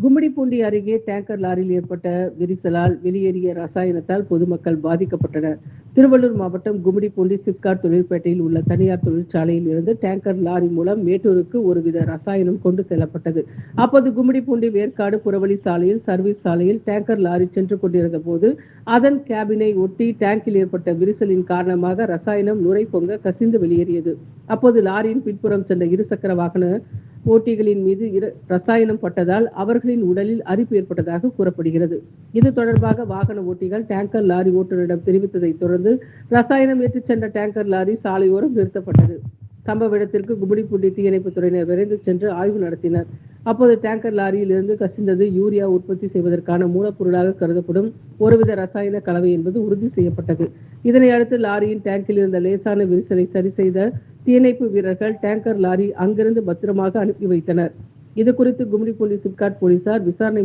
கும்மிடிப்பூண்டி அருகே டேங்கர் லாரியில் ஏற்பட்ட விரிசலால் வெளியேறிய ரசாயனத்தால் பொதுமக்கள் பாதிக்கப்பட்டனர். திருவள்ளூர் மாவட்டம் கும்மிடிப்பூண்டி சிப்காட் தொழிற்பேட்டையில் உள்ள தனியார் தொழிற்சாலையில் இருந்து டேங்கர் லாரி மூலம் மேட்டூருக்கு ஒருவித ரசாயனம் கொண்டு செல்லப்பட்டது. அப்போது கும்மிடிப்பூண்டி வேர்க்காடு புறவழி சாலையில் சர்வீஸ் சாலையில் டேங்கர் லாரி சென்று கொண்டிருந்த போது அதன் கேபினை ஒட்டி டேங்கில் ஏற்பட்ட விரிசலின் காரணமாக ரசாயனம் நுரை பொங்க கசிந்து வெளியேறியது. அப்போது லாரியின் பின்புறம் சென்ற இருசக்கர வாகன ஓட்டிகளின் மீது ரசாயனம் பட்டதால் அவர்களின் உடலில் அரிப்பு ஏற்பட்டதாக கூறப்படுகிறது. இது தொடர்பாக வாகன ஓட்டிகள் டேங்கர் லாரி ஓட்டுநரிடம் தெரிவித்ததை தொடர்ந்து ரசாயனம் ஏற்றிச் சென்ற டேங்கர் லாரி சாலையோரம் நிறுத்தப்பட்டது. சம்பவ இடத்திற்கு கும்மிடிப்பூண்டி தீயணைப்புத் துறையினர் விரைந்து சென்று ஆய்வு நடத்தினர். அப்போது டேங்கர் லாரியில் இருந்து கசிந்தது யூரியா உற்பத்தி செய்வதற்கான மூலப்பொருளாக கருதப்படும் ஒருவித ரசாயன கலவை என்பது உறுதி செய்யப்பட்டது. இதனை அடுத்து லாரியின் டேங்கில் இருந்த லேசான விரிசலை சரி செய்த தீயணைப்பு வீரர்கள் டேங்கர் லாரி அங்கிருந்து பத்திரமாக அனுப்பி வைத்தனர். இதுகுறித்து கும்மிடிப்பூண்டி சிப்காட் போலீசார் விசாரணை